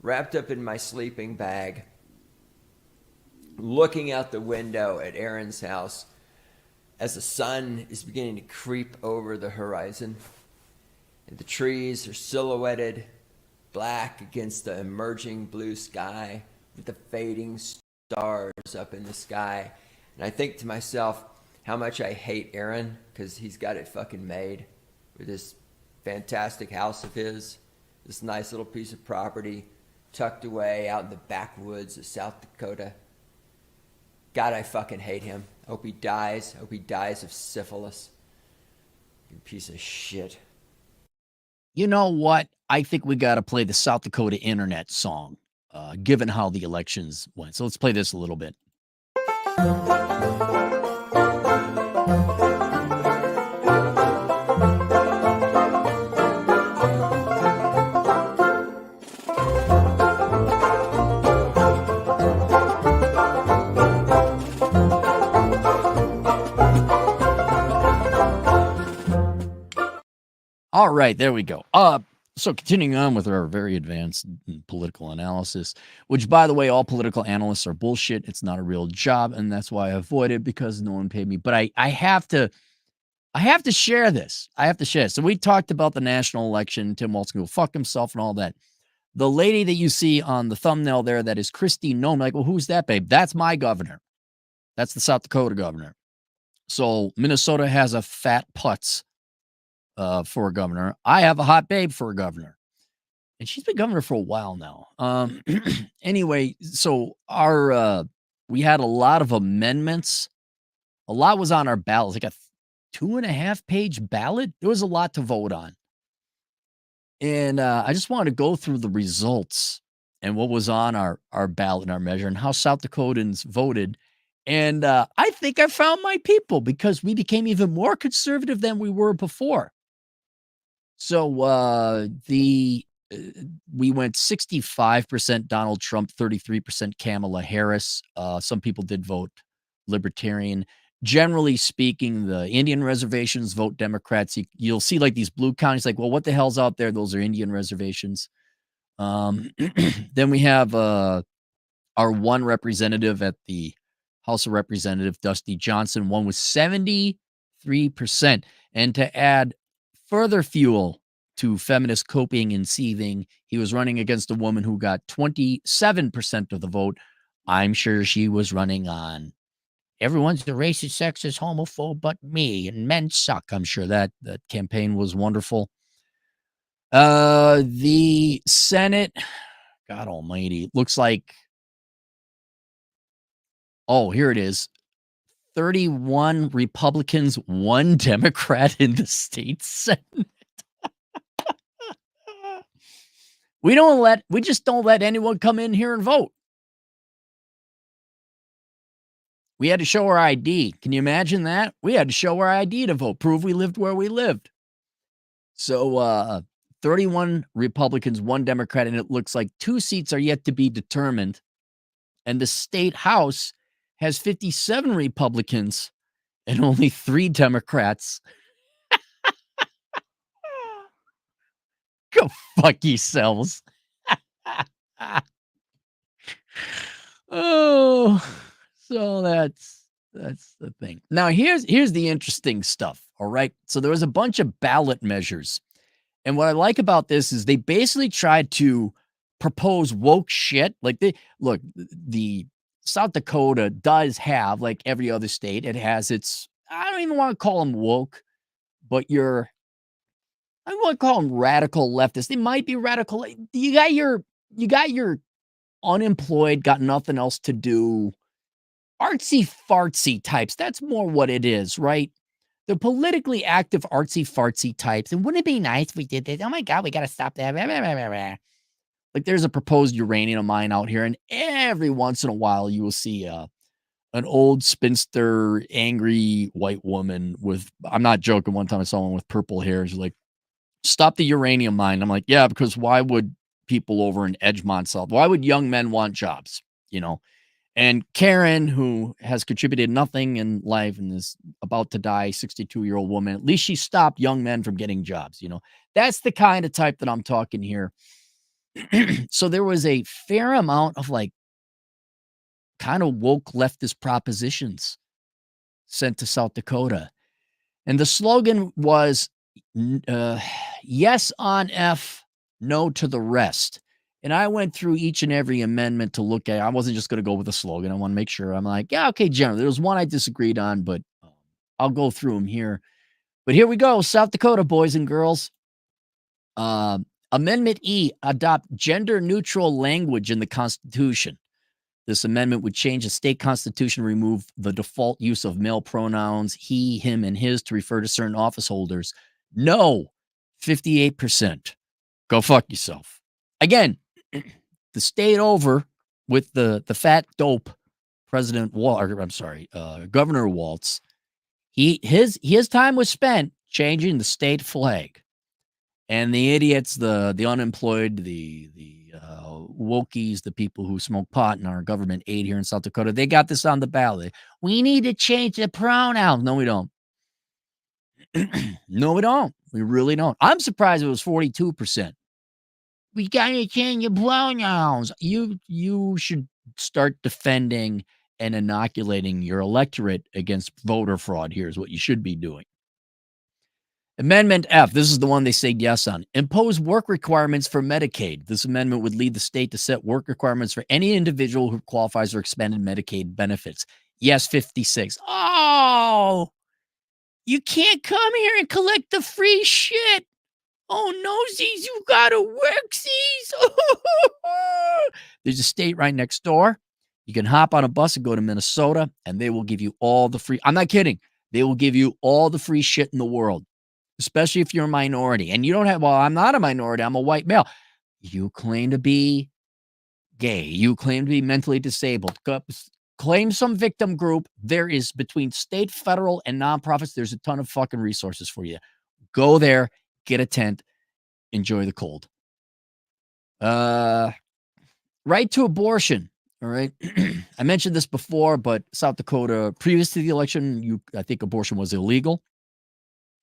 wrapped up in my sleeping bag, looking out the window at Aaron's house as the sun is beginning to creep over the horizon. And the trees are silhouetted black against the emerging blue sky with the fading stars up in the sky. And I think to myself how much I hate Aaron because he's got it fucking made with this fantastic house of his, this nice little piece of property tucked away out in the backwoods of South Dakota. God, I fucking hate him. I hope he dies. I hope he dies of syphilis. You piece of shit. You know what? I think we got to play the South Dakota internet song, given how the elections went. So let's play this a little bit. All right, there we go. So continuing on with our very advanced political analysis, which, by the way, all political analysts are bullshit. It's not a real job, and that's why I avoid it because no one paid me. But I have to share this. I have to share. So we talked about the national election. Tim Walz can go fuck himself and all that. The lady that you see on the thumbnail there, that is Christine Nome. Like, well, who's that, babe? That's my governor. That's the South Dakota governor. So Minnesota has a fat putz for a governor. I have a hot babe for a governor. And she's been governor for a while now. Anyway, so we had a lot of amendments. A lot was on our ballot. Like a 2.5-page ballot. There was a lot to vote on. And I just wanted to go through the results and what was on our ballot and our measure and how South Dakotans voted. And I think I found my people because we became even more conservative than we were before. So we went 65% Donald Trump, 33% Kamala Harris. Some people did vote Libertarian. Generally speaking, the Indian reservations vote Democrats. You'll see like these blue counties, like, well, what the hell's out there? Those are Indian reservations. Then we have our one representative at the House of Representatives, Dusty Johnson, won with 73%. And to add further fuel to feminist coping and seething, he was running against a woman who got 27% of the vote. I'm sure she was running on everyone's the racist, sexist, homophobe, but me, and men suck. I'm sure that campaign was wonderful. The Senate, God almighty, looks like, oh, here it is. 31 Republicans, 1 Democrat in the state Senate. We just don't let anyone come in here and vote. We had to show our ID. Can you imagine that? We had to show our ID to vote, prove we lived where we lived. So 31 Republicans, 1 Democrat, and it looks like 2 seats are yet to be determined. And the state House has 57 Republicans and only 3 Democrats. Go fuck yourselves. Oh, so that's the thing. Now here's the interesting stuff. All right. So there was a bunch of ballot measures. And what I like about this is they basically tried to propose woke shit. Like the South Dakota does have, like every other state, it has its, I don't even want to call them woke, but I want to call them radical leftists. They might be radical. You got your unemployed, got nothing else to do, artsy fartsy types. That's more what it is, right? The politically active artsy fartsy types. And wouldn't it be nice if we did this? Oh my God, we got to stop that. Like there's a proposed uranium mine out here, and every once in a while you will see an old spinster, angry white woman with, I'm not joking. One time I saw one with purple hair. She's like, stop the uranium mine. I'm like, yeah, because why would people over in Edgemont South, why would young men want jobs? And Karen, who has contributed nothing in life and is about to die, 62-year-old woman, at least she stopped young men from getting jobs. That's the kind of type that I'm talking here. So there was a fair amount of like kind of woke leftist propositions sent to South Dakota. And the slogan was yes on F, no to the rest. And I went through each and every amendment to look at. I wasn't just going to go with the slogan. I want to make sure. I'm like, yeah, okay, generally. There was one I disagreed on, but I'll go through them here. But here we go. South Dakota, boys and girls. Amendment E, adopt gender neutral language in the Constitution. This amendment would change the state constitution, remove the default use of male pronouns, he, him, and his to refer to certain office holders. No, 58%. Go fuck yourself. Again, the state over with the fat dope Governor Waltz. His time was spent changing the state flag. And the idiots, the unemployed, the wokies, the people who smoke pot in our government aid here in South Dakota, they got this on the ballot. We need to change the pronouns. No, we don't. No, we don't. We really don't. I'm surprised it was 42%. We got to change the pronouns. You should start defending and inoculating your electorate against voter fraud. Here's what you should be doing. Amendment F, this is the one they say yes on. Impose work requirements for Medicaid. This amendment would lead the state to set work requirements for any individual who qualifies for expanded Medicaid benefits. Yes, 56. Oh, you can't come here and collect the free shit. Oh, nosies, you gotta work, sees. There's a state right next door. You can hop on a bus and go to Minnesota, and they will give you all the free. I'm not kidding. They will give you all the free shit in the world. Especially if you're a minority and you don't have, well, I'm not a minority. I'm a white male. You claim to be gay. You claim to be mentally disabled. Claim some victim group. There is between state, federal, and nonprofits. There's a ton of fucking resources for you. Go there, get a tent, enjoy the cold. Right to abortion. All right. I mentioned this before, but South Dakota, previous to the election, I think abortion was illegal.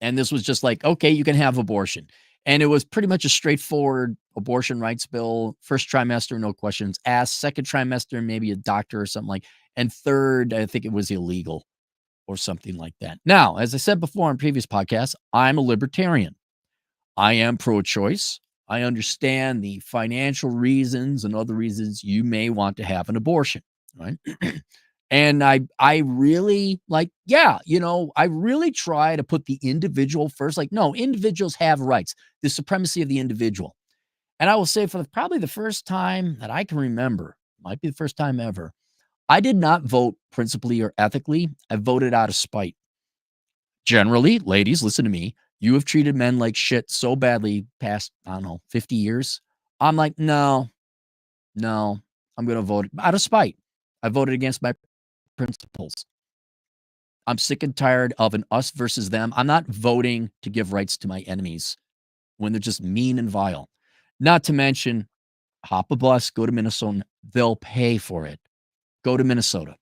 And this was just like, okay, you can have abortion. And it was pretty much a straightforward abortion rights bill. First trimester, no questions asked. Second trimester, maybe a doctor or something like. And third, I think it was illegal or something like that. Now, as I said before on previous podcasts, I'm a libertarian. I am pro-choice. I understand the financial reasons and other reasons you may want to have an abortion, right? And I really like, I really try to put the individual first. Like, no, individuals have rights, the supremacy of the individual. And I will say for probably the first time that I can remember, might be the first time ever, I did not vote principally or ethically. I voted out of spite. Generally, ladies, listen to me. You have treated men like shit so badly past, 50 years. I'm like, no, I'm going to vote out of spite. I voted against my principles. I'm sick and tired of an us versus them. I'm not voting to give rights to my enemies when they're just mean and vile. Not to mention, hop a bus, go to Minnesota. They'll pay for it. Go to Minnesota.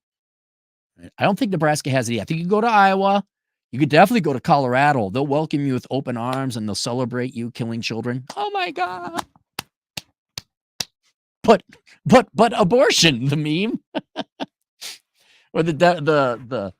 I don't think Nebraska has it. I think you can go to Iowa. You could definitely go to Colorado. They'll welcome you with open arms and they'll celebrate you killing children. Oh my God. But abortion, the meme. Or the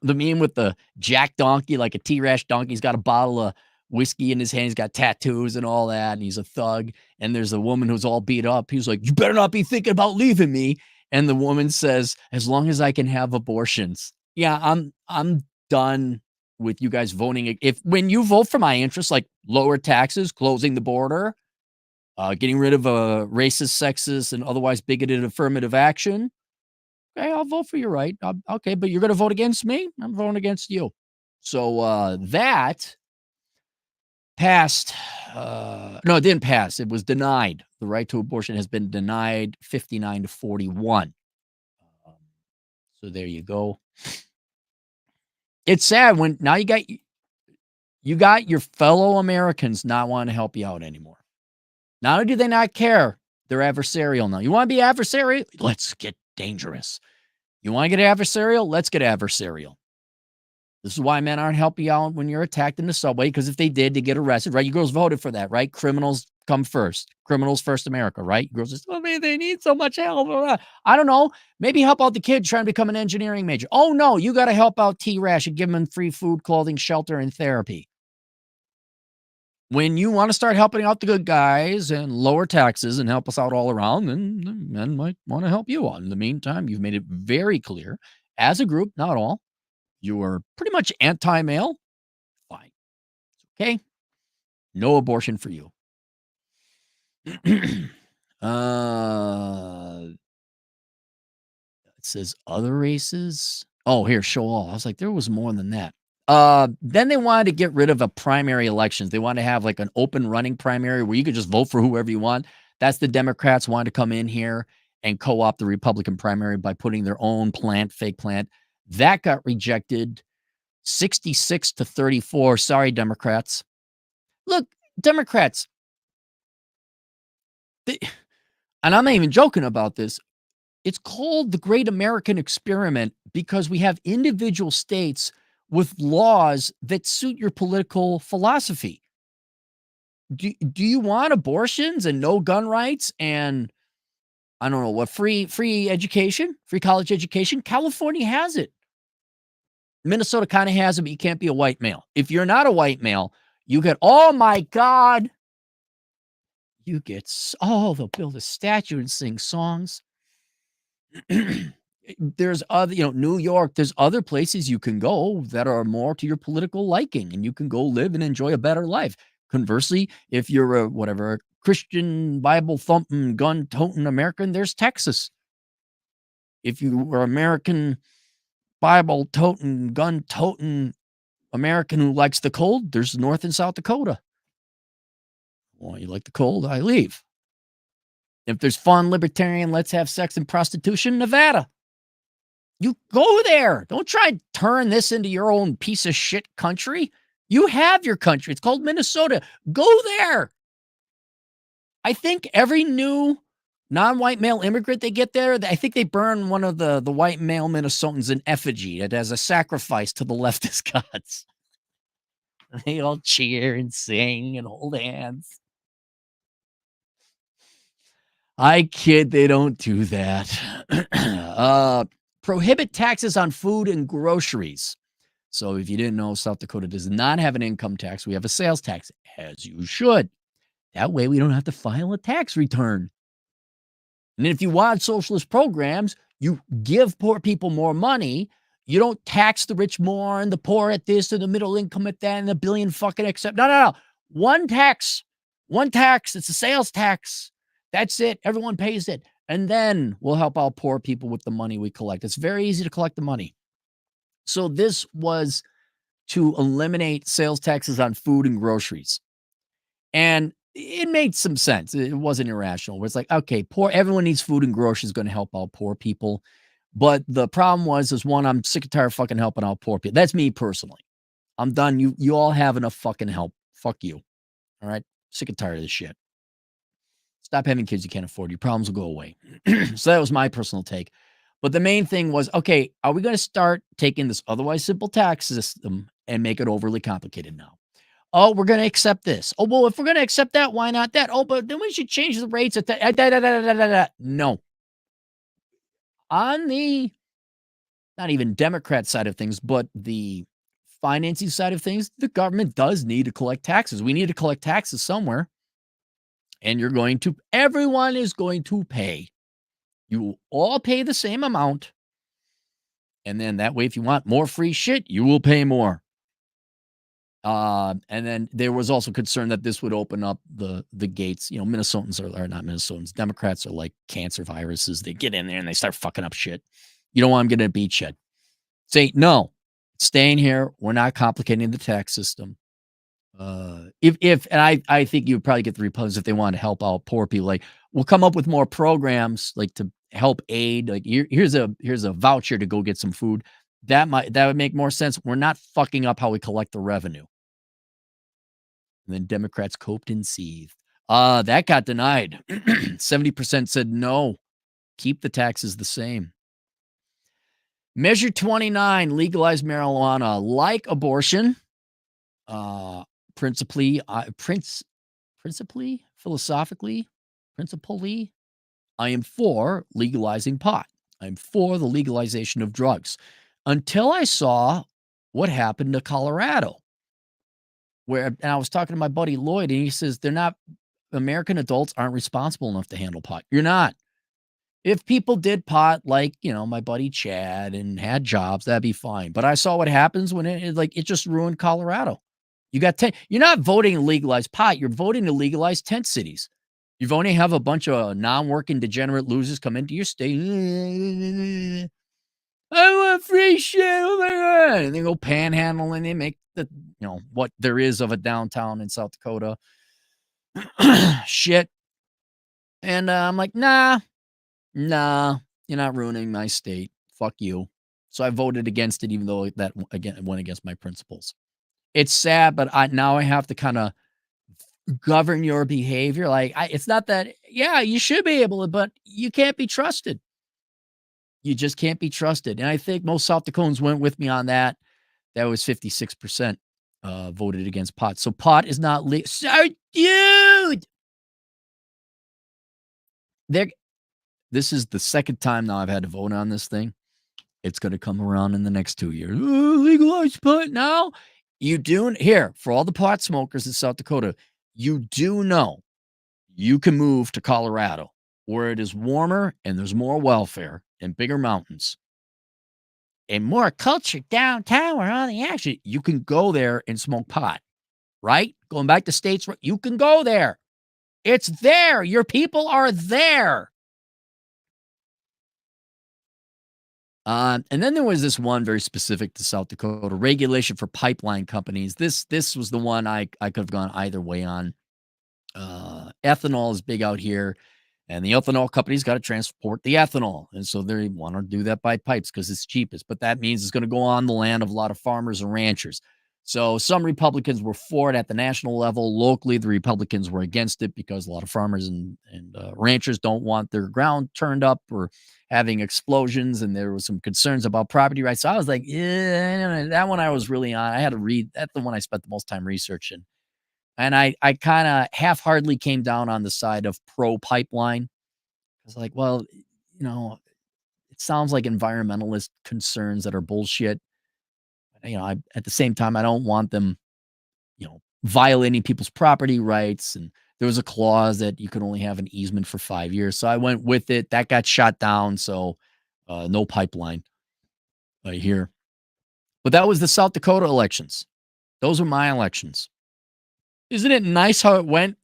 meme with the jack donkey, like a T-Rash donkey. He's got a bottle of whiskey in his hand. He's got tattoos and all that. And he's a thug. And there's a woman who's all beat up. He's like, you better not be thinking about leaving me. And the woman says, as long as I can have abortions. Yeah, I'm done with you guys voting. When you vote for my interests, like lower taxes, closing the border, getting rid of racist, sexist, and otherwise bigoted affirmative action, okay, I'll vote for you, right? Okay, but you're going to vote against me? I'm voting against you. So that passed. No, it didn't pass. It was denied. The right to abortion has been denied 59-41. So there you go. It's sad when now you got your fellow Americans not wanting to help you out anymore. Not only do they not care, they're adversarial now. You want to be adversarial? Let's get dangerous. You want to get adversarial? Let's get adversarial. This is why men aren't helping you out when you're attacked in the subway, because if they did, they get arrested, right? You girls voted for that, right? Criminals come first? Criminals first America, right? Girls just, oh man, they need so much help. I don't know. Maybe help out the kid trying to become an engineering major. Oh no, you got to help out T-Rash and give him free food, clothing, shelter, and therapy. When you want to start helping out the good guys and lower taxes and help us out all around, then the men might want to help you out. In the meantime, you've made it very clear as a group, not all, you are pretty much anti-male. Fine. Okay. No abortion for you. It says other races. Oh, here, show all. I was like, there was more than that. Then they wanted to get rid of a primary elections. They wanted to have like an open running primary where you could just vote for whoever you want. That's the Democrats wanted to come in here and co-opt the Republican primary by putting their own fake plant. That got rejected 66-34. Sorry, Democrats. Look, Democrats, and I'm not even joking about this. It's called the Great American Experiment because we have individual states with laws that suit your political philosophy. Do you want abortions and no gun rights and I don't know what free education, free college education? California has it. Minnesota kind of has it, but you can't be a white male. If you're not a white male, you get, oh my God, you get, they'll build a statue and sing songs. There's other, New York, there's other places you can go that are more to your political liking and you can go live and enjoy a better life. Conversely, if you're a Christian Bible thumping, gun toting American, there's Texas. If you are American Bible toting, gun toting American who likes the cold, there's North and South Dakota. Well, you like the cold, I leave. If there's fun, libertarian, let's have sex and prostitution, Nevada. You go there. Don't try and turn this into your own piece of shit country. You have your country. It's called Minnesota. Go there. I think every new non-white male immigrant they get there, I think they burn one of the white male Minnesotans in effigy as a sacrifice to the leftist gods. They all cheer and sing and hold hands. I kid, they don't do that. Prohibit taxes on food and groceries. So if you didn't know, South Dakota does not have an income tax. We have a sales tax, as you should. That way we don't have to file a tax return. And if you want socialist programs, you give poor people more money. You don't tax the rich more and the poor at this and the middle income at that and the billion fucking except. No. One tax. It's a sales tax. That's it. Everyone pays it. And then we'll help out poor people with the money we collect. It's very easy to collect the money. So this was to eliminate sales taxes on food and groceries. And it made some sense. It wasn't irrational. It's like, okay, everyone needs food and groceries, going to help out poor people. But the problem is one, I'm sick and tired of fucking helping out poor people. That's me personally. I'm done. You all have enough fucking help. Fuck you. All right. Sick and tired of this shit. Stop having kids you can't afford. Your problems will go away. So that was my personal take. But the main thing was, okay, are we going to start taking this otherwise simple tax system and make it overly complicated now? Oh, we're going to accept this. Oh, well, if we're going to accept that, why not that? Oh, but then we should change the rates at that. No. On the, not even Democrat side of things, but the financing side of things, the government does need to collect taxes. We need to collect taxes somewhere. And everyone is going to pay. You will all pay the same amount. And then that way, if you want more free shit, you will pay more. And then there was also concern that this would open up the gates. Minnesotans are not Minnesotans. Democrats are like cancer viruses. They get in there and they start fucking up shit. You don't want them getting a beach shed. Say, no, staying here. We're not complicating the tax system. I think you would probably get the Republicans if they want to help out poor people. Like, we'll come up with more programs like to help aid. Like, here's a voucher to go get some food. That would make more sense. We're not fucking up how we collect the revenue. And then Democrats coped and seethed. That got denied. 70% said no. Keep the taxes the same. Measure 29, legalize marijuana like abortion. Principally philosophically, principally, I am for legalizing pot. I'm for the legalization of drugs until I saw what happened to Colorado, where, and I was talking to my buddy Lloyd, and he says American adults aren't responsible enough to handle pot. You're not. If people did pot like, my buddy Chad and had jobs, that'd be fine. But I saw what happens when it just ruined Colorado. You got 10, you're not voting to legalize pot, you're voting to legalize tent cities. You've only have a bunch of non-working degenerate losers come into your state. I want free shit. Oh my God. And they go panhandle and they make what there is of a downtown in South Dakota. Shit. And I'm like, nah, you're not ruining my state. Fuck you. So I voted against it, even though that again went against my principles. It's sad, but now I have to kind of govern your behavior. Like it's not that, yeah, you should be able to, but you can't be trusted. You just can't be trusted. And I think most South Dakotans went with me on that. That was 56% voted against pot. So pot is not legal. So, dude, this is the second time now I've had to vote on this thing. It's going to come around in the next 2 years. Legalize pot now. You do here for all the pot smokers in South Dakota. You do know you can move to Colorado where it is warmer and there's more welfare and bigger mountains and more culture downtown where all the action. You can go there and smoke pot, right? Going back to states, you can go there. It's there. Your people are there. And then there was this one very specific to South Dakota, regulation for pipeline companies. This was the one I could have gone either way on. Ethanol is big out here, and the ethanol company's got to transport the ethanol. And so they want to do that by pipes because it's cheapest. But that means it's going to go on the land of a lot of farmers and ranchers. So some Republicans were for it at the national level. Locally, the Republicans were against it because a lot of farmers and ranchers don't want their ground turned up or having explosions. And there was some concerns about property rights. So I was like, yeah, that one I was really on. I had to read. That's the one I spent the most time researching. And I kind of half-heartedly came down on the side of pro-pipeline. I was like, well, it sounds like environmentalist concerns that are bullshit. At the same time, I don't want them, violating people's property rights. And there was a clause that you could only have an easement for 5 years. So I went with it. That got shot down. So no pipeline here. But that was the South Dakota elections. Those were my elections. Isn't it nice how it went?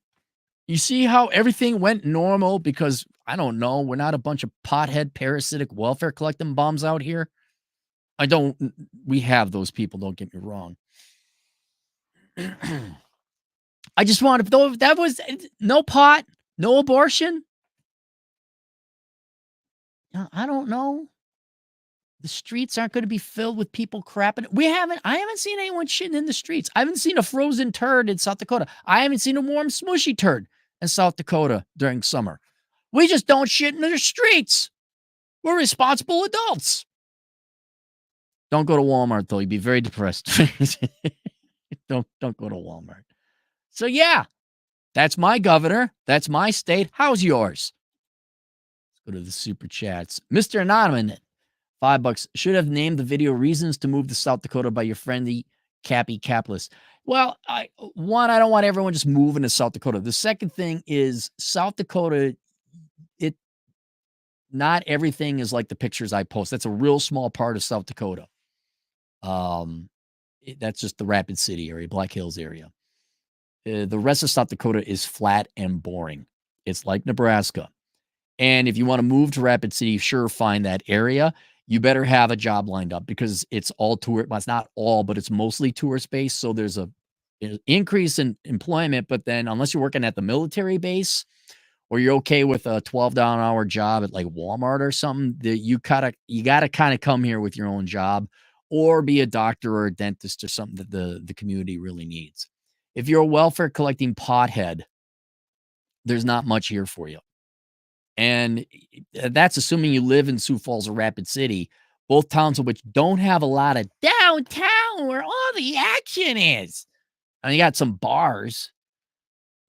You see how everything went normal because, I don't know, we're not a bunch of pothead parasitic welfare collecting bums out here. We have those people, don't get me wrong. I just wanted, though, that was no pot, no abortion. I don't know. The streets aren't going to be filled with people crapping. I haven't seen anyone shitting in the streets. I haven't seen a frozen turd in South Dakota. I haven't seen a warm, smushy turd in South Dakota during summer. We just don't shit in the streets. We're responsible adults. Don't go to Walmart, though. You'd be very depressed. Don't go to Walmart. So, yeah, that's my governor. That's my state. How's yours? Let's go to the super chats. Mr. Anonymous, $5 should have named the video "Reasons to Move to South Dakota" by your friendly Cappy Capless. Well, I don't want everyone just moving to South Dakota. The second thing is South Dakota. Not everything is like the pictures I post. That's a real small part of South Dakota. That's just the Rapid City area, Black Hills area. The rest of South Dakota is flat and boring. It's like Nebraska. And if you want to move to Rapid City, sure, find that area. You better have a job lined up because it's all tourist. Well, it's not all, but it's mostly tourist based. So there's an increase in employment. But then unless you're working at the military base or you're okay with a $12 an hour job at like Walmart or something, you got to kind of come here with your own job or be a doctor or a dentist or something that the community really needs. If you're a welfare collecting pothead, there's not much here for you. And that's assuming you live in Sioux Falls or Rapid City, both towns of which don't have a lot of downtown where all the action is. And you got some bars.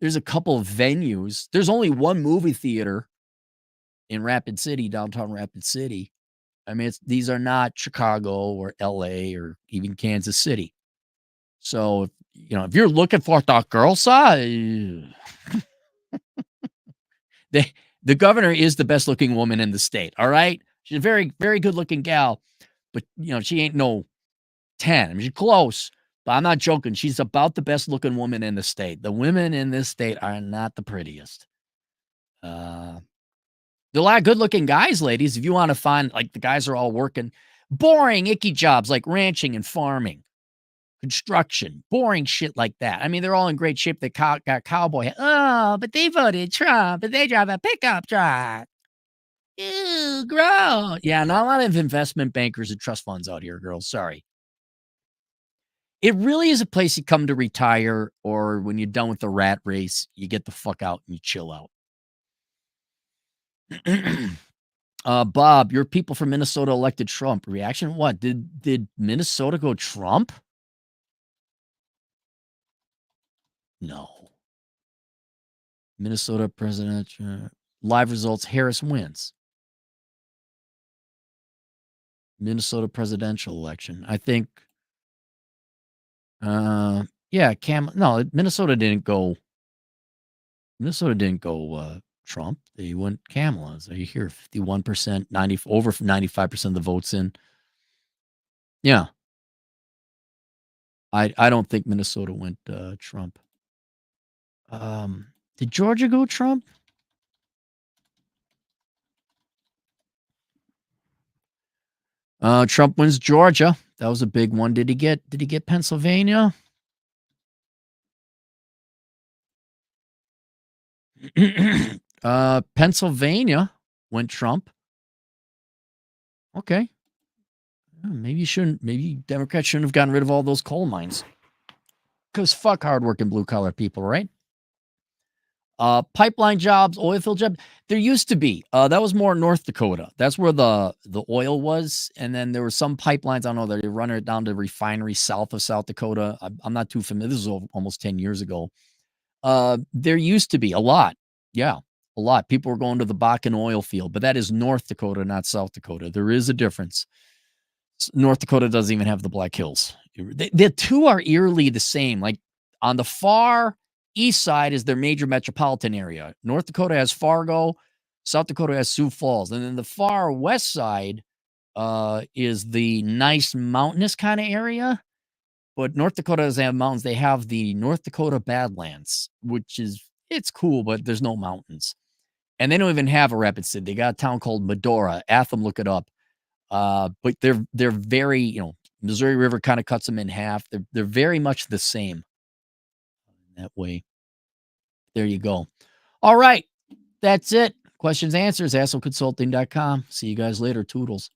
There's a couple of venues. There's only one movie theater in Rapid City, downtown Rapid City. I mean, these are not Chicago or LA or even Kansas City. So, if you're looking for the girl side, the governor is the best looking woman in the state. All right. She's a very, very good looking gal, but she ain't no 10. I mean, she's close, but I'm not joking. She's about the best looking woman in the state. The women in this state are not the prettiest. There are a lot of good looking guys, ladies. If you want to find, like, the guys are all working boring, icky jobs like ranching and farming, construction, boring shit like that. I mean, they're all in great shape. They got cowboy. Oh, but they voted Trump, but they drive a pickup truck. Ew, gross. Yeah, not a lot of investment bankers and trust funds out here, girls. Sorry. It really is a place you come to retire, or when you're done with the rat race, you get the fuck out and you chill out. Bob, your people from Minnesota elected Trump. Reaction? What? Did Minnesota go Trump? No. Minnesota president. Live results. Harris wins. Minnesota presidential election. I think. Yeah, no, Minnesota didn't go. Trump. They went Kamala. So you hear 51%, over 95% of the votes in. Yeah. I don't think Minnesota went Trump. Did Georgia go Trump? Trump wins Georgia. That was a big one. Did he get Pennsylvania? Pennsylvania went Trump. Okay. Maybe Democrats shouldn't have gotten rid of all those coal mines. Because fuck hardworking blue collar people, right? Pipeline jobs, oil field jobs. There used to be. That was more North Dakota. That's where the oil was. And then there were some pipelines. I don't know. They run it down to refineries south of South Dakota. I'm not too familiar. This was almost 10 years ago. There used to be a lot. Yeah, a lot. People were going to the Bakken oil field, but that is North Dakota, not South Dakota. There is a difference. North Dakota doesn't even have the Black Hills. The two are eerily the same. Like, on the far east side is their major metropolitan area. North Dakota has Fargo. South Dakota has Sioux Falls. And then the far west side is the nice mountainous kind of area. But North Dakota doesn't have mountains. They have the North Dakota Badlands, which it's cool, but there's no mountains. And they don't even have a Rapid City. They got a town called Medora. Atham, look it up. But they're very, Missouri River kind of cuts them in half. They're very much the same that way. There you go. All right. That's it. Questions, answers, assholeconsulting.com. See you guys later. Toodles.